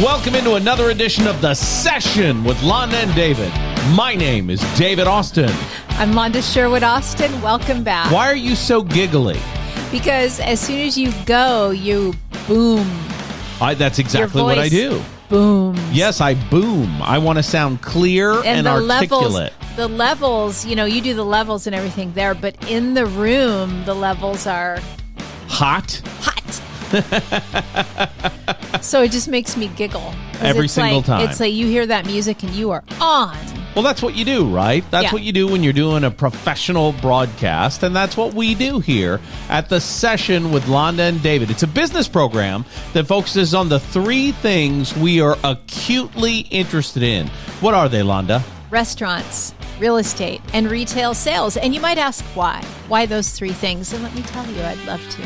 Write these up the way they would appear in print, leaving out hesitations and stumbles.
Welcome into another edition of The Session with Londa and David. My name is David Austin. I'm Londa Sherwood Austin. Welcome back. Why are you so giggly? Because as soon as you go, you boom. That's exactly what I do. Booms. Yes, I boom. I want to sound clear and articulate. The levels, you do the levels and everything there, but in the room, the levels are hot. So it just makes me giggle. Every single time. It's like you hear that music and you are on. Well, that's what you do, right? That's what you do when you're doing a professional broadcast, and that's what we do here at The Session with Londa and David. It's a business program that focuses on the three things we are acutely interested in. What are they, Londa? Restaurants, real estate, and retail sales. And you might ask why. Why those three things? And let me tell you, I'd love to.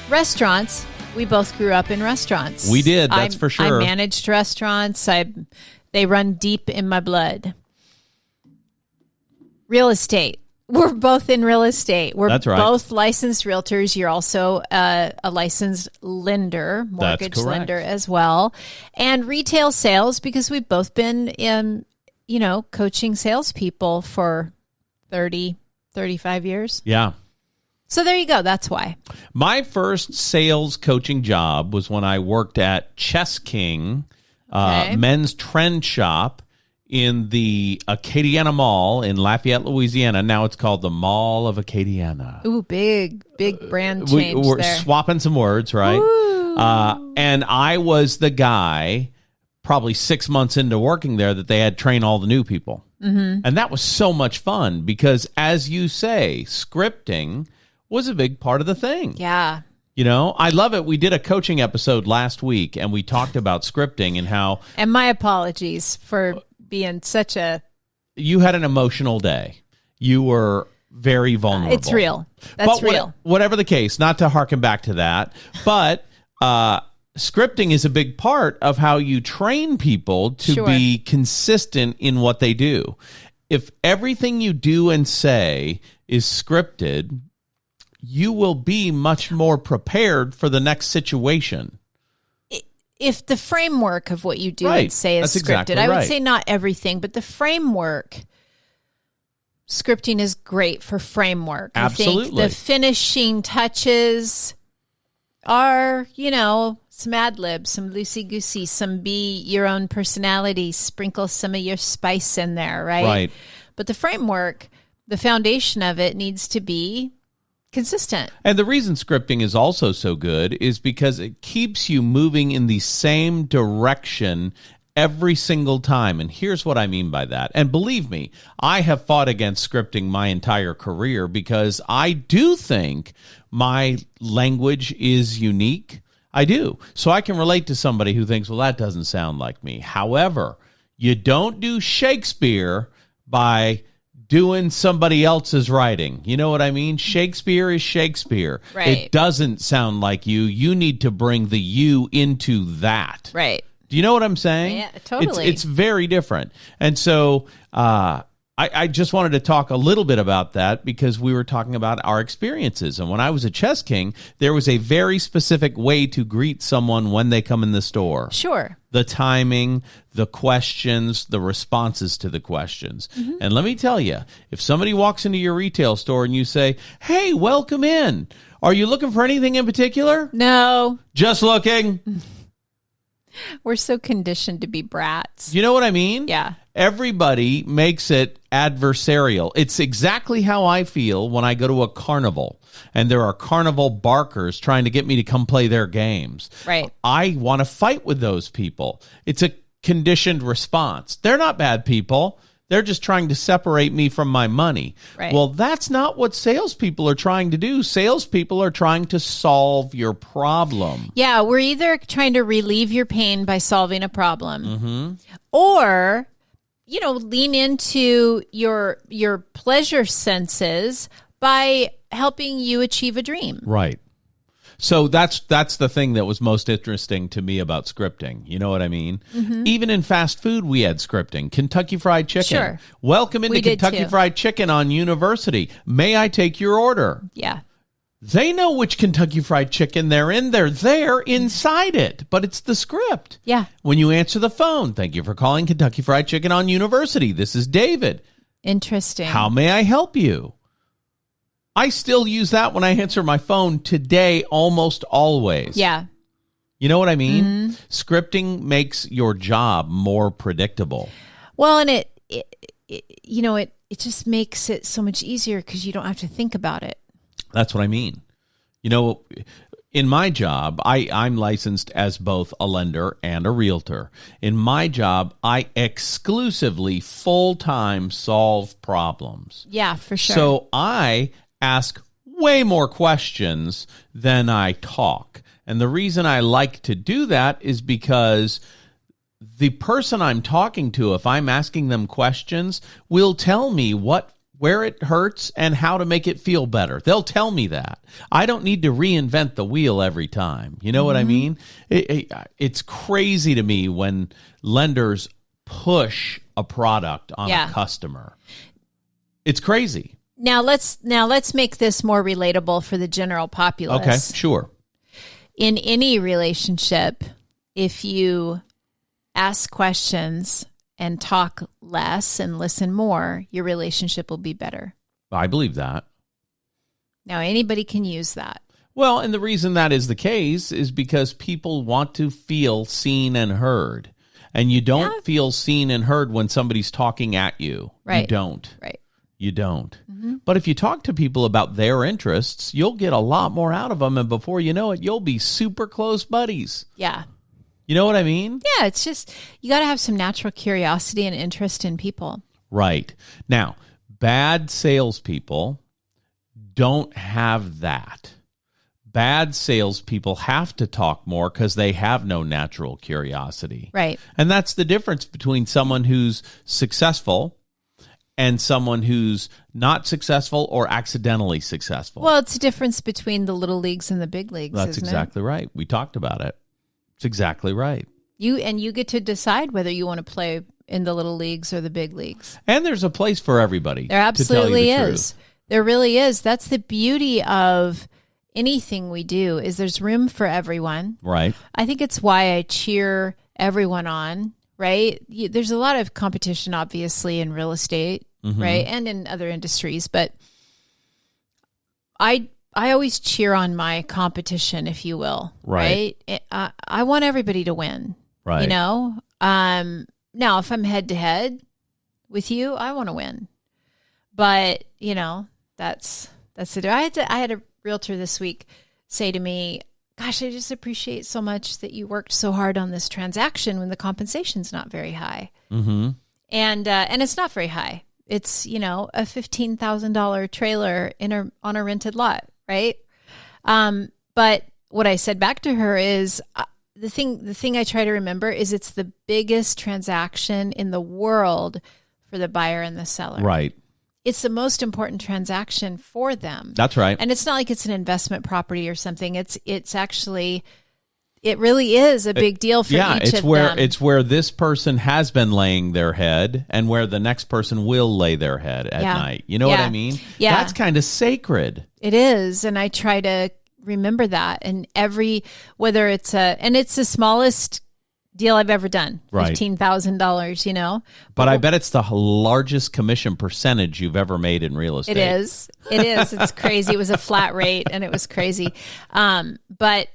Restaurants, we both grew up in restaurants. We did, that's for sure. I managed restaurants. They run deep in my blood. Real estate. We're both in real estate. We're That's right. both licensed realtors. You're also a licensed lender, mortgage lender as well. And retail sales, because we've both been coaching salespeople for 30, 35 years. Yeah. So there you go. That's why. My first sales coaching job was when I worked at Chess King, men's trend shop in the Acadiana Mall in Lafayette, Louisiana. Now it's called the Mall of Acadiana. Ooh, big brand change We're there. swapping some words, right? And I was the guy probably 6 months into working there that they had trained all the new people. Mm-hmm. And that was so much fun because, as you say, scripting was a big part of the thing. Yeah. I love it. We did a coaching episode last week, and we talked about scripting and how... And my apologies for being such a... You had an emotional day. You were very vulnerable. It's real. That's real. Whatever the case, not to harken back to that, but scripting is a big part of how you train people to be consistent in what they do. If everything you do and say is scripted, you will be much more prepared for the next situation. If the framework of what you do right. and say is That's scripted, exactly I would right. say not everything, but the framework, scripting is great for framework. Absolutely. I think the finishing touches are, some ad libs, some loosey-goosey, some be your own personality, sprinkle some of your spice in there, right? Right. But the framework, the foundation of it needs to be consistent. And the reason scripting is also so good is because it keeps you moving in the same direction every single time. And here's what I mean by that. And believe me, I have fought against scripting my entire career because I do think my language is unique. I do. So I can relate to somebody who thinks, well, that doesn't sound like me. However, you don't do Shakespeare by doing somebody else's writing. You know what I mean? Shakespeare is Shakespeare. Right. It doesn't sound like you. You need to bring the you into that. Right. Do you know what I'm saying? Yeah, totally. It's very different. And so I just wanted to talk a little bit about that because we were talking about our experiences. And when I was a Chess King, there was a very specific way to greet someone when they come in the store. Sure. The timing, the questions, the responses to the questions. Mm-hmm. And let me tell you, if somebody walks into your retail store and you say, hey, welcome in. Are you looking for anything in particular? No. Just looking. We're so conditioned to be brats. You know what I mean? Yeah. Everybody makes it adversarial. It's exactly how I feel when I go to a carnival and there are carnival barkers trying to get me to come play their games. Right. I want to fight with those people. It's a conditioned response. They're not bad people. They're just trying to separate me from my money. Right. Well, that's not what salespeople are trying to do. Salespeople are trying to solve your problem. Yeah, we're either trying to relieve your pain by solving a problem, or, lean into your pleasure senses by helping you achieve a dream. Right. So that's the thing that was most interesting to me about scripting. You know what I mean? Mm-hmm. Even in fast food, we had scripting. Kentucky Fried Chicken. Sure. Welcome into Kentucky Fried Chicken on University. May I take your order? Yeah. They know which Kentucky Fried Chicken they're in. They're there inside it, but it's the script. Yeah. When you answer the phone, thank you for calling Kentucky Fried Chicken on University. This is David. Interesting. How may I help you? I still use that when I answer my phone today, almost always. Yeah. You know what I mean? Scripting makes your job more predictable. Well, and it just makes it so much easier because you don't have to think about it. That's what I mean. You know, in my job, I'm licensed as both a lender and a realtor. In my job, I exclusively full-time solve problems. Yeah, for sure. So I ask way more questions than I talk. And the reason I like to do that is because the person I'm talking to, if I'm asking them questions, will tell me where it hurts and how to make it feel better. They'll tell me that. I don't need to reinvent the wheel every time. You know what I mean? It's crazy to me when lenders push a product on a customer. It's crazy. Now let's make this more relatable for the general populace. Okay, sure. In any relationship, if you ask questions and talk less and listen more, your relationship will be better. I believe that. Now, anybody can use that. Well, and the reason that is the case is because people want to feel seen and heard. And you don't feel seen and heard when somebody's talking at you. Right. You don't. Right. You don't. But if you talk to people about their interests, you'll get a lot more out of them. And before you know it, you'll be super close buddies. Yeah. You know what I mean? Yeah, it's just, you got to have some natural curiosity and interest in people. Right. Now, bad salespeople don't have that. Bad salespeople have to talk more because they have no natural curiosity. Right. And that's the difference between someone who's successful and someone who's not successful or accidentally successful. Well, it's a difference between the little leagues and the big leagues, That's exactly right. We talked about it. It's exactly right. You get to decide whether you want to play in the little leagues or the big leagues. And there's a place for everybody. There absolutely to tell you the is. truth. There really is. That's the beauty of anything we do, is there's room for everyone. Right. I think it's why I cheer everyone on, right? There's a lot of competition, obviously, in real estate, right? And in other industries. But I always cheer on my competition, if you will. Right. I want everybody to win. Right. You know? Now, if I'm head to head with you, I want to win. But, you know, that's it. I had a realtor this week say to me, gosh, I just appreciate so much that you worked so hard on this transaction when the compensation's not very high. Mm-hmm. And it's not very high. It's, you know, a $15,000 trailer on a rented lot, right? But what I said back to her is the thing I try to remember is it's the biggest transaction in the world for the buyer and the seller. Right. It's the most important transaction for them. That's right. And it's not like it's an investment property or something. It's actually, it really is a big deal for each of them. It's where this person has been laying their head and where the next person will lay their head at night. You know what I mean? Yeah. That's kind of sacred. It is. And I try to remember that. And whether it's the smallest deal I've ever done, right. $15,000, you know. But I bet it's the largest commission percentage you've ever made in real estate. It is. It's crazy. It was a flat rate and it was crazy. But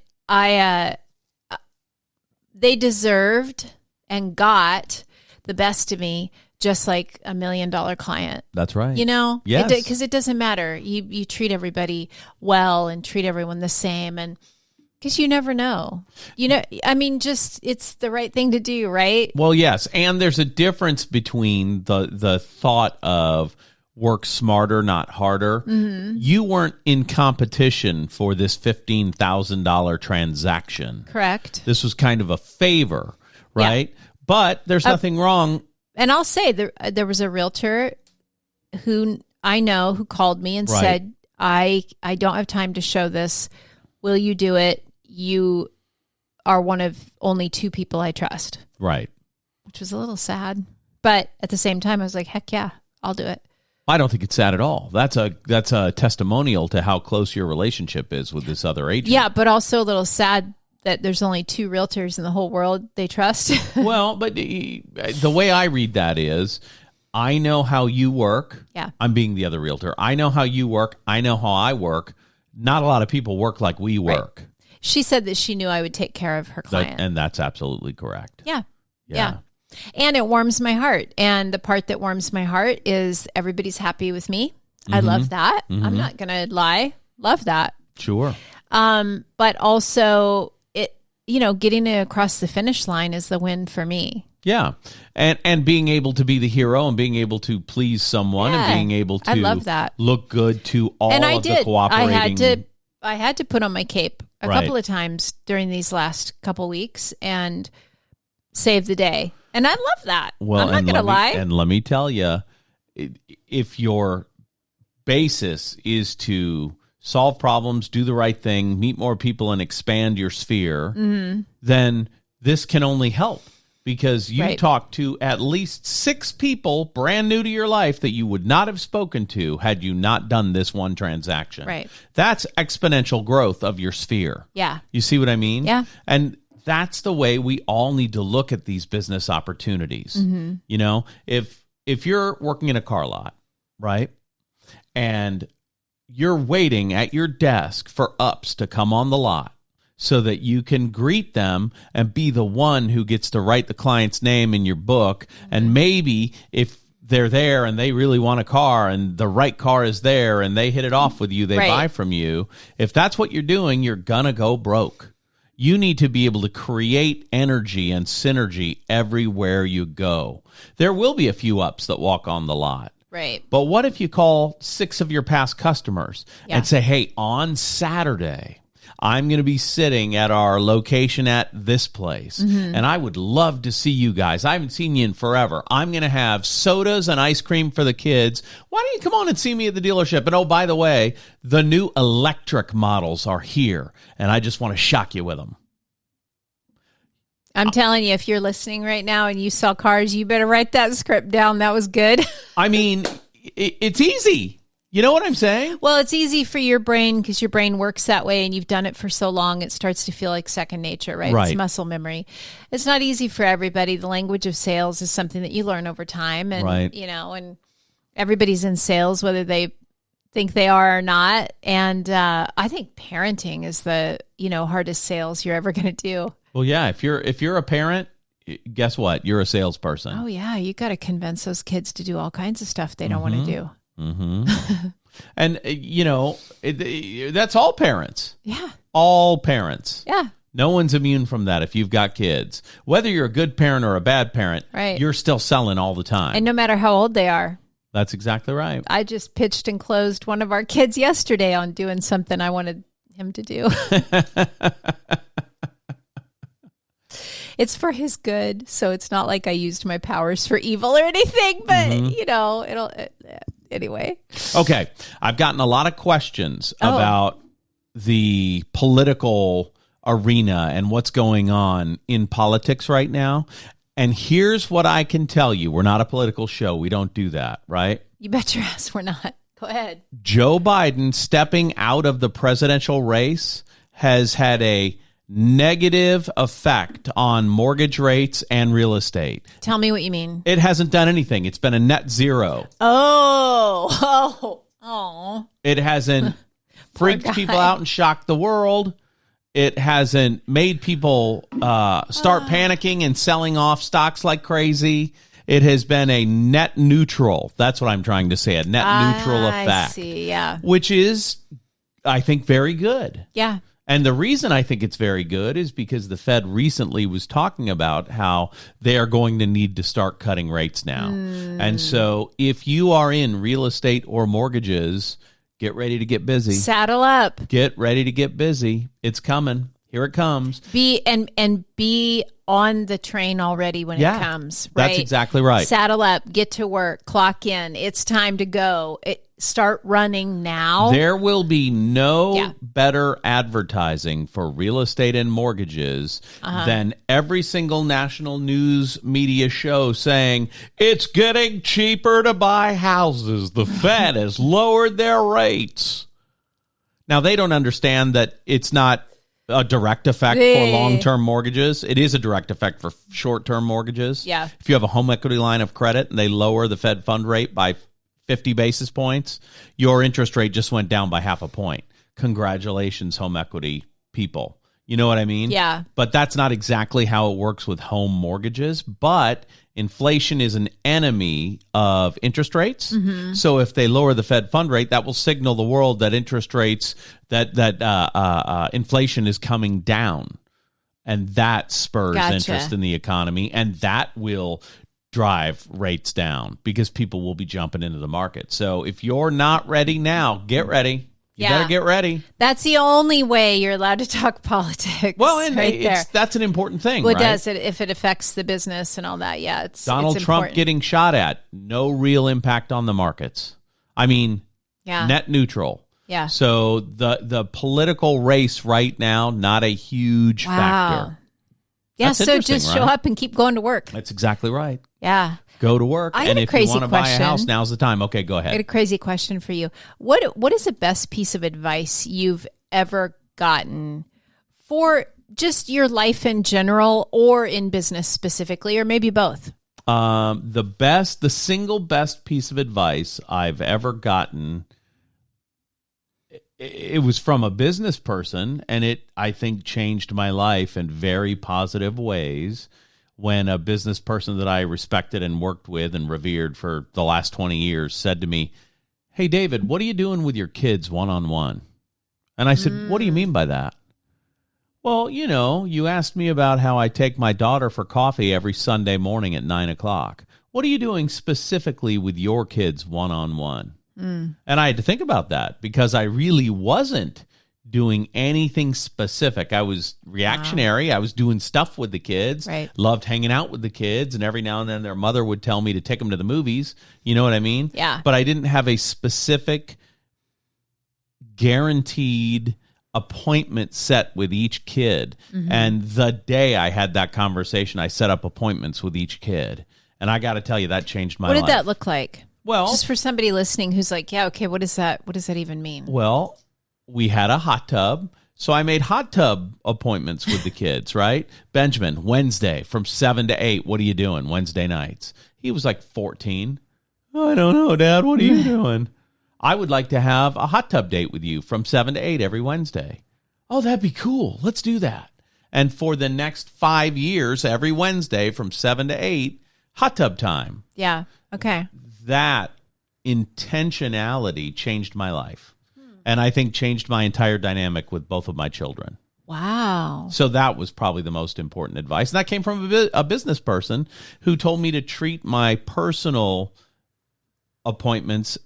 they deserved and got the best of me, just like $1 million client. That's right. You know? Yes. Because it doesn't matter. You treat everybody well and treat everyone the same. And because you never know. You know, I mean, just it's the right thing to do, right? Well, yes. And there's a difference between the thought of work smarter, not harder. Mm-hmm. You weren't in competition for this $15,000 transaction. Correct. This was kind of a favor, right? Yeah. But there's nothing wrong. And I'll say there was a realtor who I know who called me and said, I don't have time to show this. Will you do it? You are one of only 2 people I trust. Right. Which was a little sad. But at the same time, I was like, heck yeah, I'll do it. I don't think it's sad at all. That's a testimonial to how close your relationship is with this other agent. Yeah, but also a little sad that there's only 2 realtors in the whole world they trust. Well, but the way I read that is, I know how you work. Yeah. I'm being the other realtor. I know how you work. I know how I work. Not a lot of people work like we work. Right. She said that she knew I would take care of her client. And that's absolutely correct. Yeah. And it warms my heart. And the part that warms my heart is everybody's happy with me. I love that. I'm not going to lie. Love that. Sure. But also, getting it across the finish line is the win for me. Yeah. And being able to be the hero and being able to please someone and being able to I love that. Look good to all of the cooperating. I had to put on my cape a couple of times during these last couple weeks and save the day. And I love that. Well, I'm not going to lie. And let me tell you, if your basis is to solve problems, do the right thing, meet more people, and expand your sphere, then this can only help, because you talked to at least 6 people brand new to your life that you would not have spoken to had you not done this one transaction. Right. That's exponential growth of your sphere. Yeah. You see what I mean? Yeah. And that's the way we all need to look at these business opportunities. You know, if you're working in a car lot, right, and you're waiting at your desk for ups to come on the lot so that you can greet them and be the one who gets to write the client's name in your book, and maybe if they're there and they really want a car and the right car is there and they hit it off with you, they buy from you. If that's what you're doing, you're gonna go broke. You need to be able to create energy and synergy everywhere you go. There will be a few ups that walk on the lot. Right. But what if you call 6 of your past customers and say, hey, on Saturday, I'm going to be sitting at our location at this place, and I would love to see you guys. I haven't seen you in forever. I'm going to have sodas and ice cream for the kids. Why don't you come on and see me at the dealership? And oh, by the way, the new electric models are here, and I just want to shock you with them. I'm telling you, if you're listening right now and you saw cars, you better write that script down. That was good. I mean, it's easy. You know what I'm saying? Well, it's easy for your brain because your brain works that way and you've done it for so long, it starts to feel like second nature, right? It's muscle memory. It's not easy for everybody. The language of sales is something that you learn over time. And, and everybody's in sales, whether they think they are or not. And I think parenting is the, hardest sales you're ever going to do. Well, yeah. If you're a parent, guess what? You're a salesperson. Oh, yeah. You got to convince those kids to do all kinds of stuff they don't want to do. And, that's all parents. Yeah. All parents. Yeah. No one's immune from that if you've got kids. Whether you're a good parent or a bad parent, you're still selling all the time. And no matter how old they are. That's exactly right. I just pitched and closed one of our kids yesterday on doing something I wanted him to do. It's for his good, so it's not like I used my powers for evil or anything, but, it'll... Anyway. Okay. I've gotten a lot of questions about the political arena and what's going on in politics right now. And here's what I can tell you. We're not a political show. We don't do that, right? You bet your ass we're not. Go ahead. Joe Biden stepping out of the presidential race has had a negative effect on mortgage rates and real estate. Tell me what you mean. It hasn't done anything. It's been a net zero. Oh. It hasn't freaked people out and shocked the world. It hasn't made people start panicking and selling off stocks like crazy. It has been a net neutral. That's what I'm trying to say. A net neutral effect. I see, yeah. Which is, I think, very good. Yeah. And the reason I think it's very good is because the Fed recently was talking about how they are going to need to start cutting rates now. And so if you are in real estate or mortgages, get ready to get busy. Saddle up. Get ready to get busy. It's coming. Here it comes. Be on the train already when it comes. Right? That's exactly right. Saddle up, get to work, clock in. It's time to go. Start running now. There will be no better advertising for real estate and mortgages than every single national news media show saying it's getting cheaper to buy houses. The Fed has lowered their rates. Now, they don't understand that it's not a direct effect for long-term mortgages. It is a direct effect for short-term mortgages. Yeah. If you have a home equity line of credit and they lower the Fed fund rate by 50 basis points, your interest rate just went down by half a point. Congratulations, home equity people. You know what I mean? Yeah. But that's not exactly how it works with home mortgages. But inflation is an enemy of interest rates. Mm-hmm. So if they lower the Fed fund rate, that will signal the world that interest rates, that inflation is coming down. And that spurs interest in the economy. And that will drive rates down because people will be jumping into the market. So if you're not ready now, get ready. You better get ready. That's the only way you're allowed to talk politics. Well, and that's an important thing. Well, right? It does if it affects the business and all that. Yeah, it's Donald Trump getting shot at. No real impact on the markets. I mean, net neutral. Yeah. So the political race right now, not a huge factor. Yeah, so just show up and keep going to work. That's exactly right. Yeah. Go to work. And if you want to buy a house, now's the time. Okay, go ahead. I got a crazy question for you. What is the best piece of advice you've ever gotten for just your life in general or in business specifically, or maybe both? The single best piece of advice I've ever gotten, it was from a business person, and it, I think, changed my life in very positive ways when a business person that I respected and worked with and revered for the last 20 years said to me, "Hey, David, what are you doing with your kids one-on-one?" And I said, "What do you mean by that?" "Well, you asked me about how I take my daughter for coffee every Sunday morning at 9 o'clock. What are you doing specifically with your kids one-on-one?" And I had to think about that because I really wasn't doing anything specific. I was reactionary. Wow. I was doing stuff with the kids, loved hanging out with the kids, and every now and then their mother would tell me to take them to the movies. You know what I mean? Yeah. But I didn't have a specific, guaranteed appointment set with each kid. Mm-hmm. And the day I had that conversation, I set up appointments with each kid. And I got to tell you, that changed my life. What did that look like? Well, just for somebody listening who's like, yeah, okay, what is that? What does that even mean? Well, we had a hot tub. So I made hot tub appointments with the kids, right? Benjamin, Wednesday from 7 to 8. What are you doing Wednesday nights? He was like 14. "I don't know, Dad. What are you doing?" "I would like to have a hot tub date with you from 7 to 8 every Wednesday." "Oh, that'd be cool. Let's do that." And for the next 5 years, every Wednesday from 7 to 8, hot tub time. Yeah. Okay. That intentionality changed my life. And I think changed my entire dynamic with both of my children. Wow. So that was probably the most important advice. And that came from a business person who told me to treat my personal appointments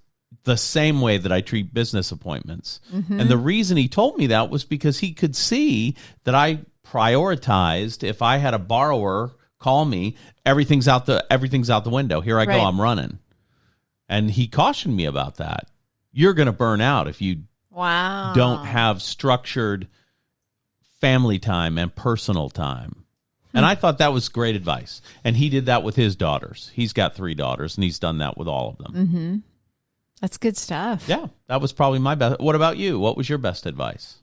the same way that I treat business appointments. Mm-hmm. And the reason he told me that was because he could see that I prioritized. If I had a borrower call me, everything's out the window. Here I go, I'm running. And he cautioned me about that. You're going to burn out if you don't have structured family time and personal time. And I thought that was great advice. And he did that with his daughters. He's got 3 daughters, and he's done that with all of them. Mm-hmm. That's good stuff. Yeah, that was probably my best. What about you? What was your best advice?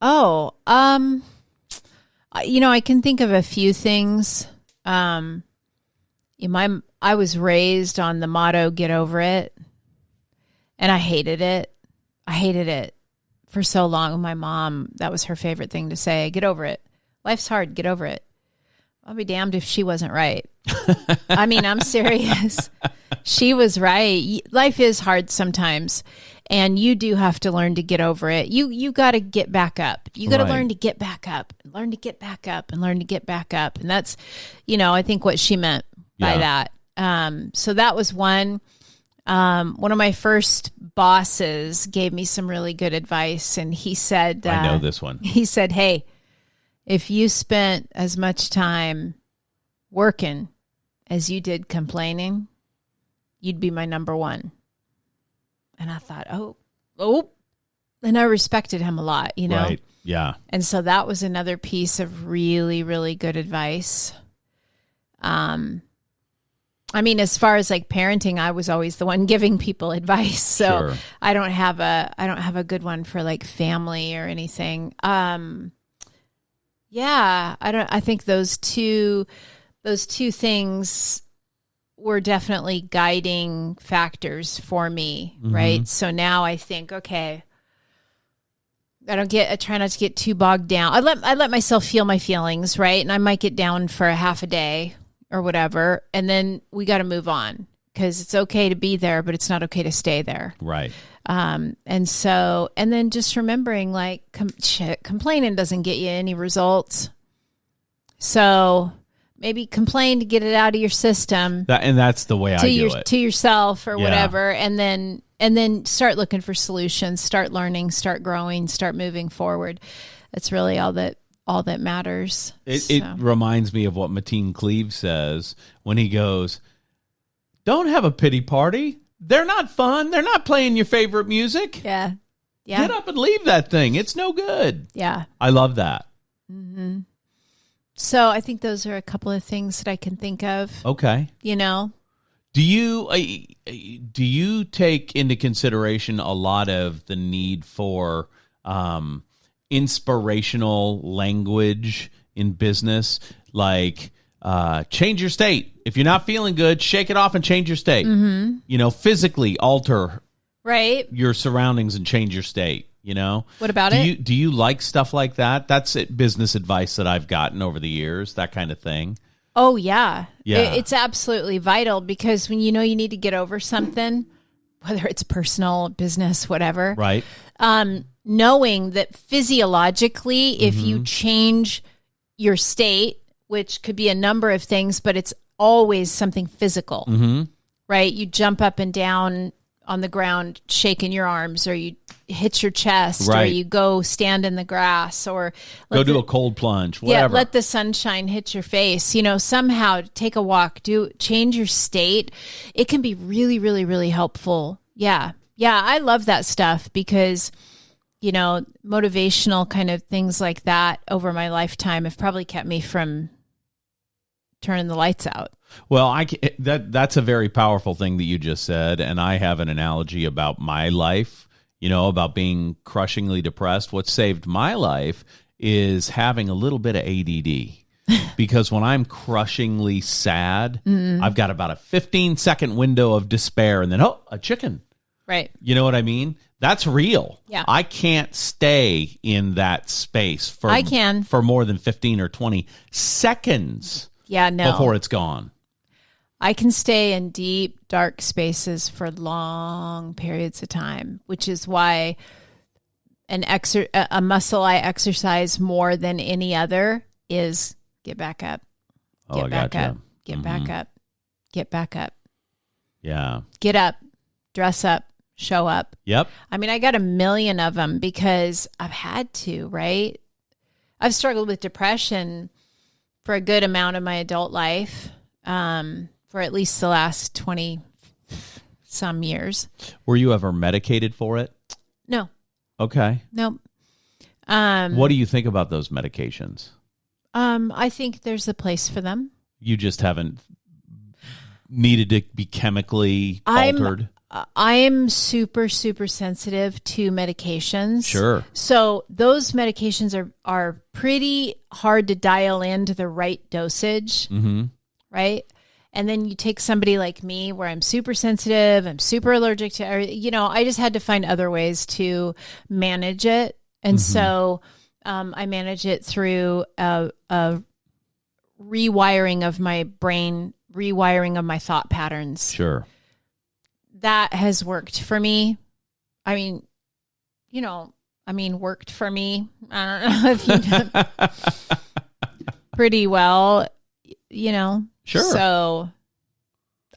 Oh, I can think of a few things. I was raised on the motto, "Get over it." And I hated it. I hated it for so long. My mom, that was her favorite thing to say. "Get over it. Life's hard. Get over it." I'll be damned if she wasn't right. I mean, I'm serious. She was right. Life is hard sometimes. And you do have to learn to get over it. You got to get back up. You got to learn to get back up. Learn to get back up and learn to get back up. And that's, I think what she meant by that. So that was one. One of my first bosses gave me some really good advice, and he said, I know this one. He said, "Hey, if you spent as much time working as you did complaining, you'd be my number one. And I thought, oh. And I respected him a lot, you know? Right. Yeah. And so that was another piece of really, really good advice. I mean, as far as like parenting, I was always the one giving people advice. So Sure. I don't have a good one for like family or anything. Yeah, I think those two things were definitely guiding factors for me, right? So now I think, okay, I try not to get too bogged down. I let myself feel my feelings, right? And I might get down for a half a day or whatever, and then we got to move on, because it's okay to be there, but it's not okay to stay there. Right. And then just remembering, like, complaining doesn't get you any results. So maybe complain to get it out of your system. And that's the way I do it. To yourself or whatever. And then start looking for solutions, start learning, start growing, start moving forward. That's really all that matters. It reminds me of what Mateen Cleave says when he goes, "Don't have a pity party. They're not fun. They're not playing your favorite music. Yeah. Get up and leave that thing. It's no good." Yeah. I love that. Mm-hmm. So I think those are a couple of things that I can think of. Okay. You know? Do you take into consideration a lot of the need for inspirational language in business, like change your state? If you're not feeling good, shake it off and change your state. Mm-hmm. You know, physically alter your surroundings and change your state. You know, what about it? Do you like stuff like that? That's business advice that I've gotten over the years, that kind of thing. Oh, yeah. Yeah. It's absolutely vital, because when you know you need to get over something, whether it's personal, business, whatever. Right. Knowing that physiologically, if you change your state, which could be a number of things, but it's always something physical, right? You jump up and down on the ground, shaking your arms, or you hit your chest, or you go stand in the grass, or go do a cold plunge, whatever. Yeah, let the sunshine hit your face. You know, somehow take a walk, change your state. It can be really, really, really helpful. Yeah. Yeah, I love that stuff, because, you know, motivational kind of things like that over my lifetime have probably kept me from turning the lights out. Well, that's a very powerful thing that you just said, and I have an analogy about my life, you know, about being crushingly depressed. What saved my life is having a little bit of ADD, because when I'm crushingly sad, I've got about a 15-second window of despair, and then, a chicken. Right. You know what I mean? That's real. Yeah. I can't stay in that space for more than 15 or 20 seconds. Yeah, no. Before it's gone. I can stay in deep, dark spaces for long periods of time, which is why a muscle I exercise more than any other is get back up. Get back up. Get back up. Get back up. Yeah. Get up. Dress up. Show up. Yep. I mean, I got a million of them because I've had to, right? I've struggled with depression for a good amount of my adult life, for at least the last 20 some years. Were you ever medicated for it? No. Okay. Nope. What do you think about those medications? I think there's a place for them. You just haven't needed to be chemically altered? I'm super, super sensitive to medications. Sure. So those medications are pretty hard to dial into the right dosage, right? And then you take somebody like me where I'm super sensitive, I'm super allergic to, I just had to find other ways to manage it. And so I manage it through a rewiring of my brain, rewiring of my thought patterns. Sure. That has worked for me. I mean, worked for me. I don't know if you know, pretty well, Sure. So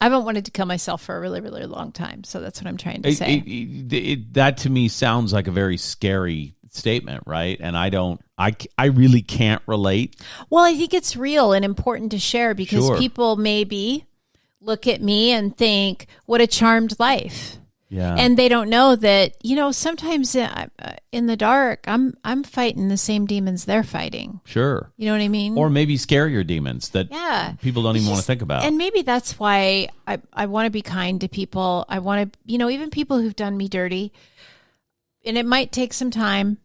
I haven't wanted to kill myself for a really, really long time. So that's what I'm trying to say. That to me sounds like a very scary statement, right? And I don't I really can't relate. Well, I think it's real and important to share because people maybe look at me and think, what a charmed life. Yeah. And they don't know that, sometimes in the dark, I'm fighting the same demons they're fighting. Sure. You know what I mean? Or maybe scarier demons that people don't even want to think about. And maybe that's why I want to be kind to people. I want to, even people who've done me dirty. And it might take some time.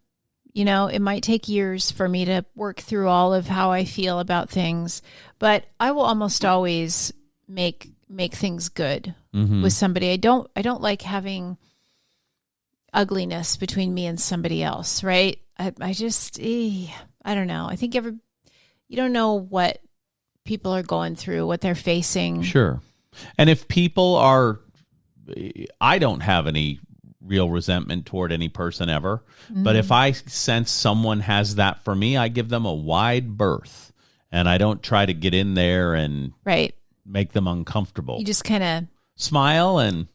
It might take years for me to work through all of how I feel about things. But I will almost always make things good with somebody. I don't like having ugliness between me and somebody else, right? I just I don't know. I think you don't know what people are going through, what they're facing. Sure. And if people I don't have any real resentment toward any person ever, but if I sense someone has that for me, I give them a wide berth, and I don't try to get in there and make them uncomfortable. You just kind of smile and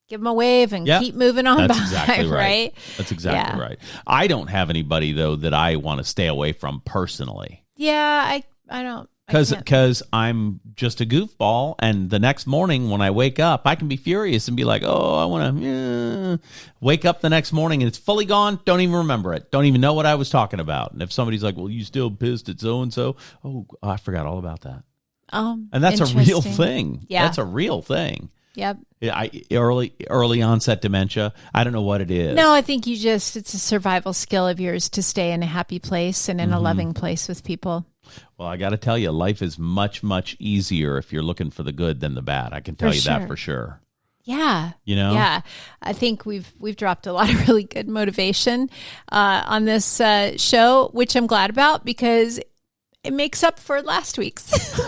give them a wave and keep moving on by, exactly right? That's exactly right. I don't have anybody, though, that I want to stay away from personally. Yeah, I don't. Because I'm just a goofball, and the next morning when I wake up, I can be furious and be like, oh, I want to wake up the next morning and it's fully gone. Don't even remember it. Don't even know what I was talking about. And if somebody's like, well, you still pissed at so-and-so? Oh, I forgot all about that. And that's a real thing. Yeah. That's a real thing. Yep. Early onset dementia. I don't know what it is. No, I think it's a survival skill of yours to stay in a happy place and in a loving place with people. Well, I got to tell you, life is much, much easier if you're looking for the good than the bad. I can tell you that for sure. Yeah. Yeah. I think we've dropped a lot of really good motivation on this show, which I'm glad about because it makes up for last week's.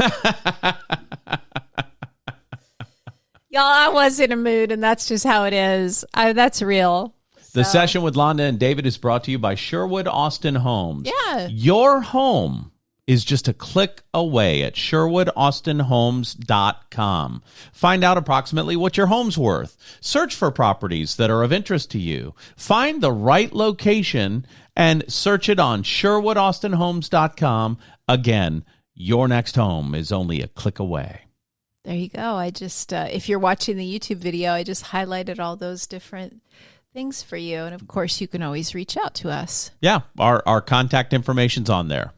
Y'all, I was in a mood, and that's just how it is. That's real. The session with Londa and David is brought to you by Sherwood Austin Homes. Yeah. Your home is just a click away at SherwoodAustinHomes.com. Find out approximately what your home's worth. Search for properties that are of interest to you. Find the right location and search it on SherwoodAustinHomes.com. Again, your next home is only a click away. There you go. I just, if you're watching the YouTube video, I just highlighted all those different things for you. And of course, you can always reach out to us. Yeah, our contact information's on there.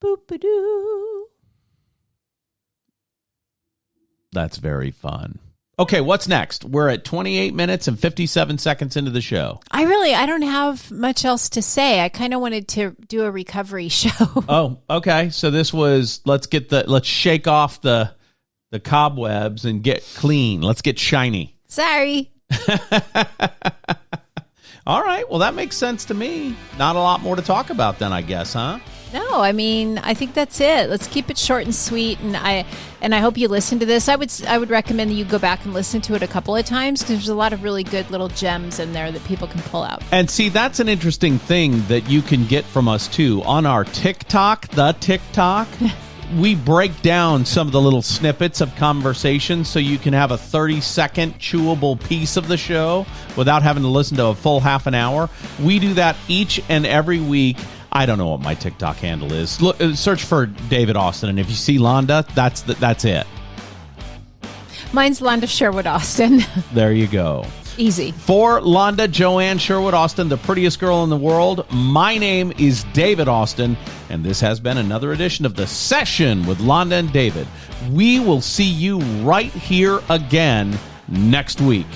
Boop-a-doo. That's very fun. Okay, what's next? We're at 28 minutes and 57 seconds into the show. I don't have much else to say. I kind of wanted to do a recovery show. Oh, okay. So this was, let's shake off the cobwebs and get clean. Let's get shiny. Sorry. All right. Well, that makes sense to me. Not a lot more to talk about then, I guess, huh? No, I think that's it. Let's keep it short and sweet. And I hope you listen to this. I would recommend that you go back and listen to it a couple of times because there's a lot of really good little gems in there that people can pull out. And see, that's an interesting thing that you can get from us too on our TikTok, we break down some of the little snippets of conversation so you can have a 30-second chewable piece of the show without having to listen to a full half an hour. We do that each and every week. I don't know what my TikTok handle is. Look, search for David Austin, and if you see Londa, that's it. Mine's Londa Sherwood Austin. There you go. Easy. For Londa Joanne Sherwood Austin, the prettiest girl in the world, my name is David Austin, and this has been another edition of The Session with Londa and David. We will see you right here again next week.